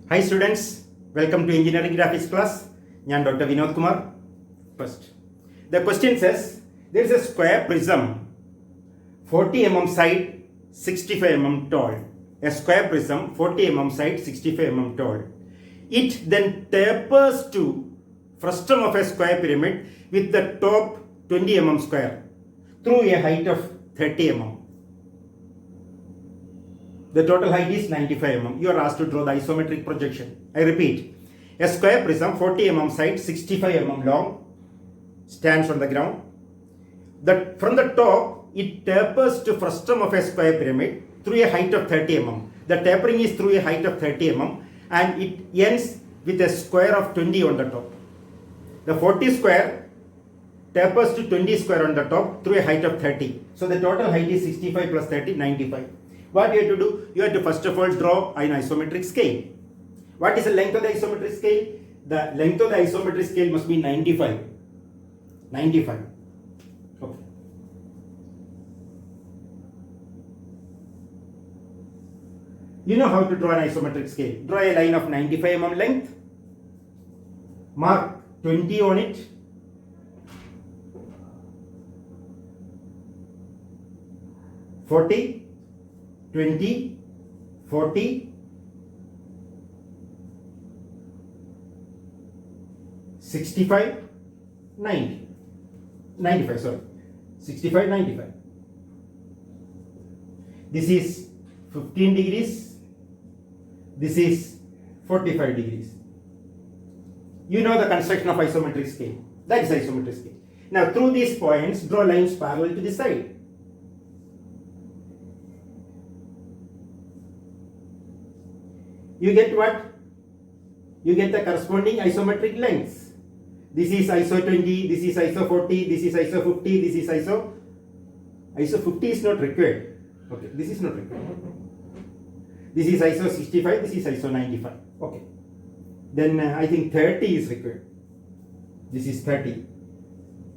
Hi students, welcome to engineering graphics class. ഞാൻ Dr. Vinod Kumar. First, the question says there is a square prism 40 mm side, 65 mm tall. A square prism 40 mm side, 65 mm tall. It then tapers to frustum of a square pyramid with the top 20 mm square through a height of 30 mm. The total height is 95 mm. You are asked to draw the isometric projection. I repeat, a square prism 40 mm side, 65 mm long, stands on the ground. From the top, it tapers to frustum of a square pyramid through a height of 30 mm. The tapering is through a height of 30 mm and it ends with a square of 20 on the top. The 40 square tapers to 20 square on the top through a height of 30. So the total height is 65 plus 30, 95. What you have to do? You have to first of all draw an isometric scale. What is the length of the isometric scale? The length of the isometric scale must be 95. 95. Okay. You know how to draw an isometric scale. Draw a line of 95 mm length. Mark 20 on it. (40) 20, 40, 65, 90, 95, sorry, 65, 95. This is 15 degrees, this is 45 degrees. You know the construction of isometric scale. That is isometric scale. Now through these points, draw lines parallel to the side. You get what? You get the corresponding isometric lengths. This is ISO 20, this is ISO 40, this is ISO 50, this is ISO 50 is not required. Okay, this is not required. This is ISO 65, this is ISO 95. Okay. Then I think 30 is required. This is 30.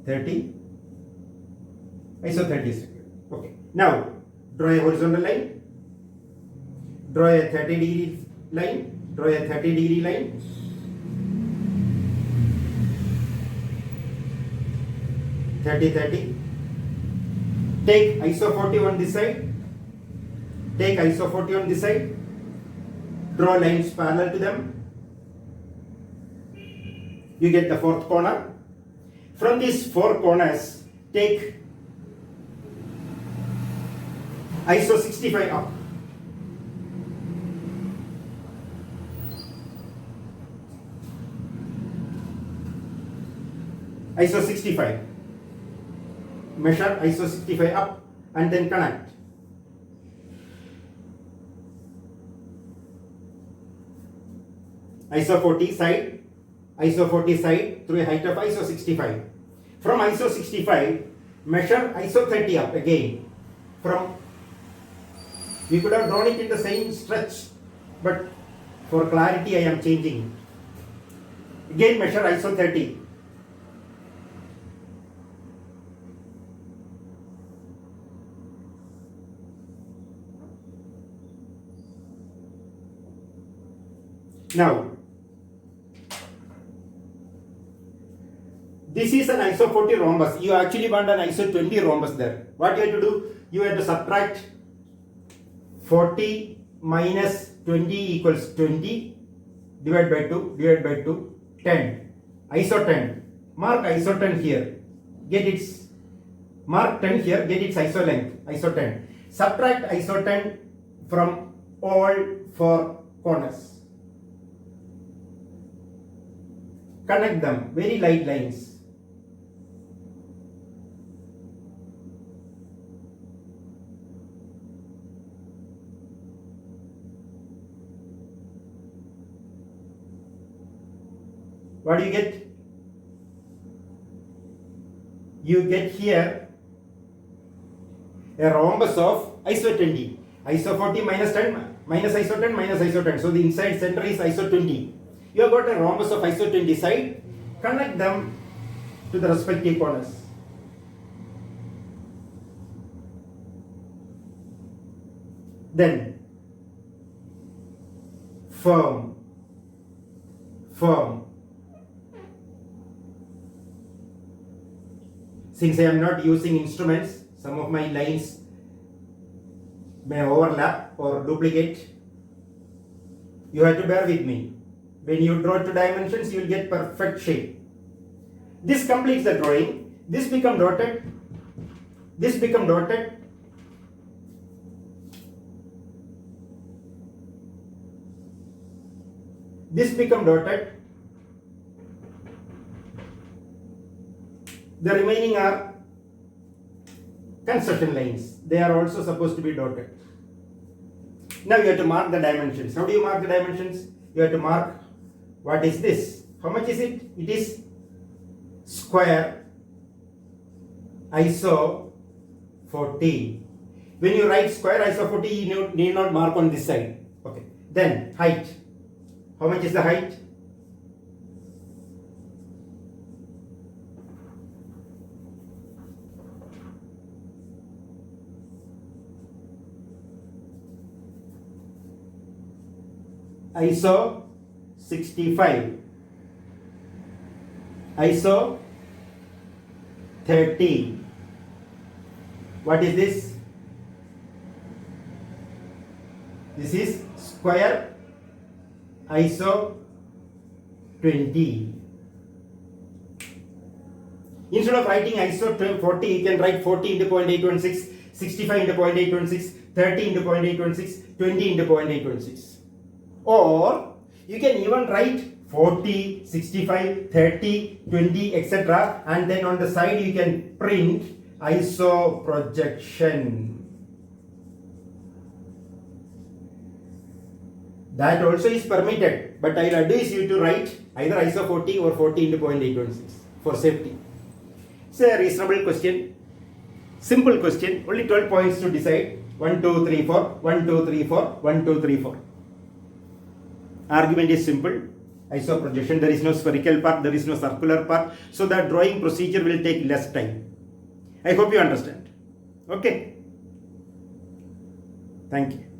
30. ISO 30 is required. Okay. Now, draw a horizontal line. Draw a 30 degree line, draw a 30 degree line. Take ISO 40 on this side. Take ISO 40 on this side. Draw lines parallel to them. You get the fourth corner. From these four corners, take ISO 65 up. ISO 65. Measure ISO 65 up and then connect. ISO 40 side, ISO 40 side through a height of ISO 65. From ISO 65, measure ISO 30 up again. We could have drawn it in the same stretch, but for clarity I am changing. Again measure ISO 30. Now, this is an ISO 40 rhombus. You actually want an ISO 20 rhombus there. What you have to do? You have to subtract 40 minus 20 equals 20. Divide by 2, 10. ISO 10. Mark ISO 10 here. Get its, mark 10 here, get its ISO length, ISO 10. Subtract ISO 10 from all four corners. Connect them, very light lines. What do you get? You get here a rhombus of ISO 20. ISO 40 minus 10, minus ISO 10, minus ISO 10. So the inside center is ISO 20. You have got a rhombus of ISO 20 side. Connect them to the respective corners. Then firm firm. Since I am not using instruments, some of my lines may overlap or duplicate. You have to bear with me. When you draw two dimensions, you will get perfect shape. This completes the drawing. This become dotted. This become dotted. This become dotted. The remaining are construction lines. They are also supposed to be dotted. Now you have to mark the dimensions. How do you mark the dimensions? You have to mark, what is this? How much is it? It is square ISO 40. When you write square ISO 40, you need not mark on this side. Okay. Then height. How much is the height? ISO 65, ISO 30. What is this? This is square ISO 20. Instead of writing ISO 40, you can write 40 into 0.816, 65 into 0.816, 30 into 0.816, 20 into 0.816. Or you can even write 40, 65, 30, 20, etc. And then on the side you can print ISO projection. That also is permitted. But I will advise you to write either ISO 40 or 40 into 0.816 for safety. It's a reasonable question. Simple question. Only 12 points to decide. 1, 2, 3, 4. 1, 2, 3, 4. 1, 2, 3, 4. Argument is simple. ISO projection, there is no spherical part, there is no circular part. So the drawing procedure will take less time. I hope you understand. Okay. Thank you.